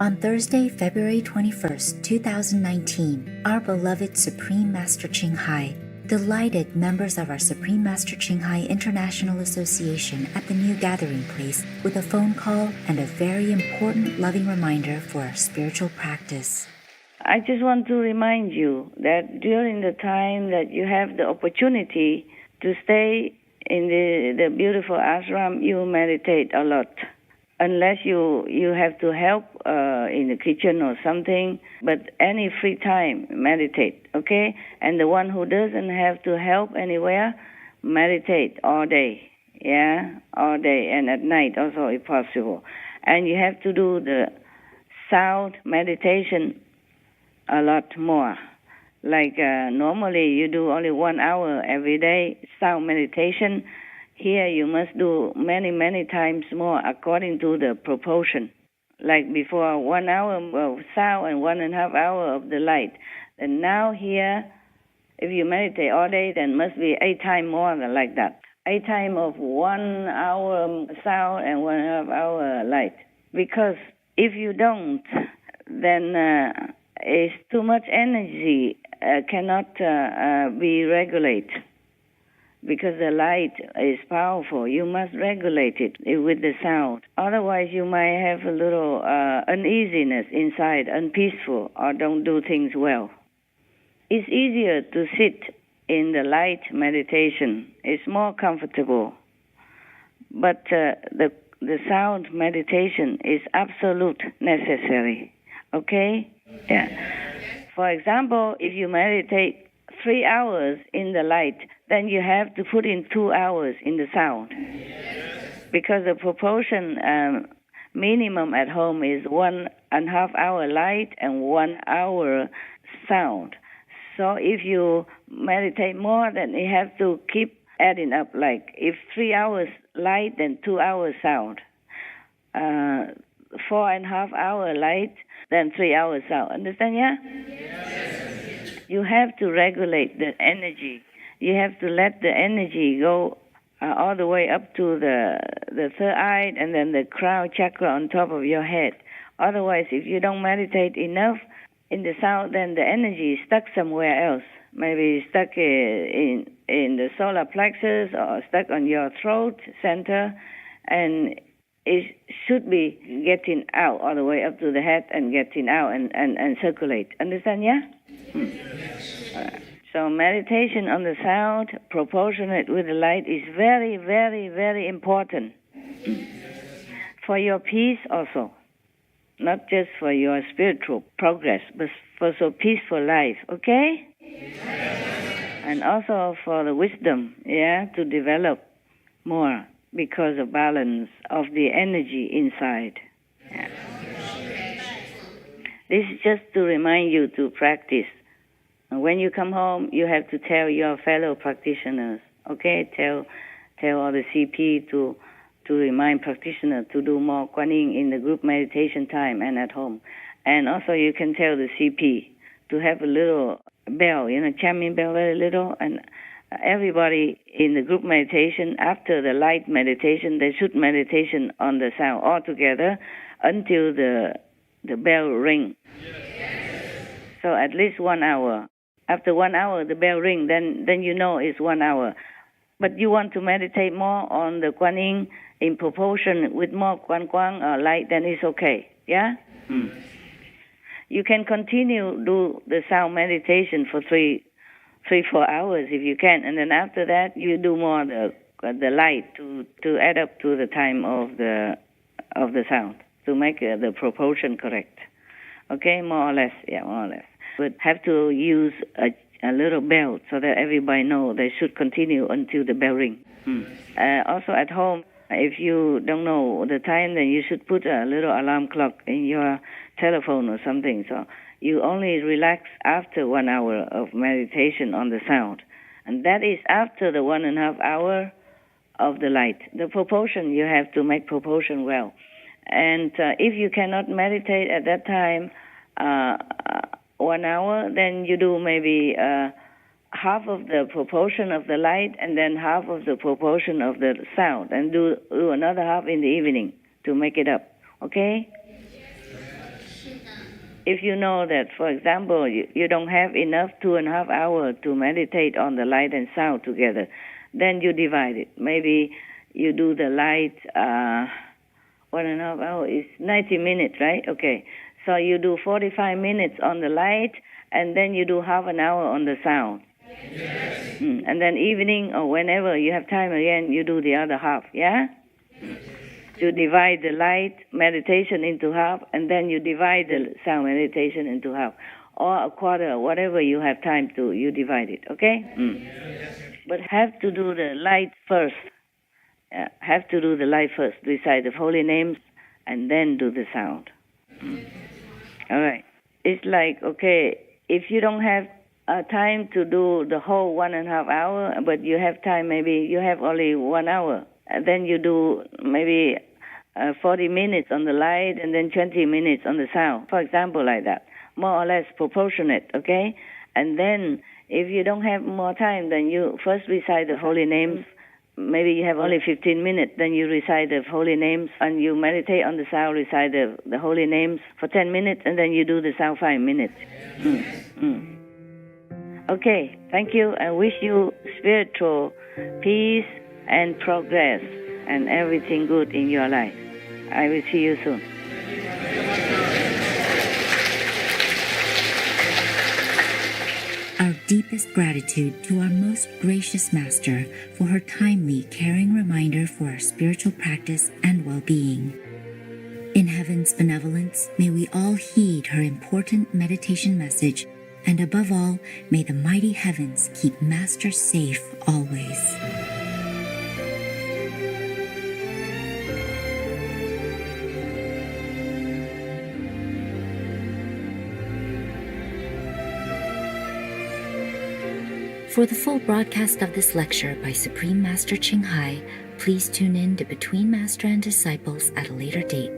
On Thursday, February 21st, 2019, our beloved Supreme Master Ching Hai delighted members of our Supreme Master Ching Hai International Association at the new gathering place with a phone call and a very important loving reminder for our spiritual practice. I just want to remind you that during the time that you have the opportunity to stay in the beautiful ashram, you meditate a lot. Unless you have to help in the kitchen or something, but any free time, meditate, okay? And the one who doesn't have to help anywhere, meditate all day, all day, and at night also if possible. And you have to do the sound meditation a lot more. Like normally you do only 1 hour every day, sound meditation. Here you must do many, many times more according to the proportion. Like before, 1 hour of sound and 1.5 hours of the light. And now here, if you meditate all day, then must be 8 times more than like that. 8 times of 1 hour sound and 1.5 hour light. Because if you don't, then it's too much energy cannot be regulated. Because the light is powerful, you must regulate it with the sound. Otherwise, you might have a little uneasiness inside, unpeaceful, or don't do things well. It's easier to sit in the light meditation. It's more comfortable. But the sound meditation is absolute necessary. Okay? Yeah. For example, if you meditate 3 hours in the light, then you have to put in 2 hours in the sound. Because the proportion minimum at home is 1.5 hour light and 1 hour sound. So if you meditate more, then you have to keep adding up. Like if 3 hours light, then 2 hours sound. 4.5 hour light, then 3 hours sound. Understand, yeah? Yes. You have to regulate the energy. You have to let the energy go all the way up to the third eye and then the crown chakra on top of your head. Otherwise, if you don't meditate enough in the sound, then the energy is stuck somewhere else. Maybe stuck in the solar plexus or stuck on your throat center, and it should be getting out all the way up to the head and getting out and circulate. Understand, yeah? So meditation on the sound, proportionate with the light, is very, very, very important. For your peace also. Not just for your spiritual progress, but for so peaceful life, okay? And also for the wisdom, to develop more because of balance of the energy inside. Yeah. This is just to remind you to practice. When you come home, you have to tell your fellow practitioners, okay? Tell all the CP to remind practitioners to do more Kuan Yin in the group meditation time and at home. And also you can tell the CP to have a little bell, chiming bell very little, and everybody in the group meditation, after the light meditation, they should meditation on the sound all together until the bell ring. So at least 1 hour. After 1 hour, the bell ring, then you know it's 1 hour. But you want to meditate more on the Kuan Yin in proportion with more Kuan Kwang or light, then it's okay. Yeah? You can continue do the sound meditation for 3-4 hours if you can, and then after that you do more the light to add up to the time of the sound to make the proportion correct. Okay, more or less. But have to use a little bell so that everybody know they should continue until the bell ring. Also at home, if you don't know the time, then you should put a little alarm clock in your telephone or something. So you only relax after 1 hour of meditation on the sound. And that is after the 1.5 hour of the light. The proportion, you have to make proportion well. And if you cannot meditate at that time, 1 hour, then you do maybe half of the proportion of the light and then half of the proportion of the sound, and do another half in the evening to make it up. Okay? If you know that, for example, you don't have enough 2.5 hours to meditate on the light and sound together, then you divide it. Maybe you do the light 1.5 hours is 90 minutes, right? Okay. So you do 45 minutes on the light, and then you do half an hour on the sound. Yes. And then evening or whenever you have time again, you do the other half, yeah? You divide the light meditation into half, and then you divide the sound meditation into half. Or a quarter, whatever you have time to, you divide it, okay? But have to do the light first. Have to do the light first. Recite the holy names, and then do the sound. All right. It's like, okay, if you don't have time to do the whole 1.5 hour, but you have time, maybe you have only 1 hour, then you do maybe 40 minutes on the light and then 20 minutes on the sound, for example, like that. More or less proportionate, okay? And then if you don't have more time, then you first recite the holy names. Maybe you have only 15 minutes, then you recite the holy names, and you meditate on the sound, recite the holy names for 10 minutes, and then you do the sound 5 minutes. Okay, thank you. I wish you spiritual peace and progress and everything good in your life. I will see you soon. Our deepest gratitude to our most gracious Master for her timely, caring reminder for our spiritual practice and well-being. In heaven's benevolence, may we all heed her important meditation message, and above all, may the mighty heavens keep Master safe always. For the full broadcast of this lecture by Supreme Master Ching Hai, please tune in to Between Master and Disciples at a later date.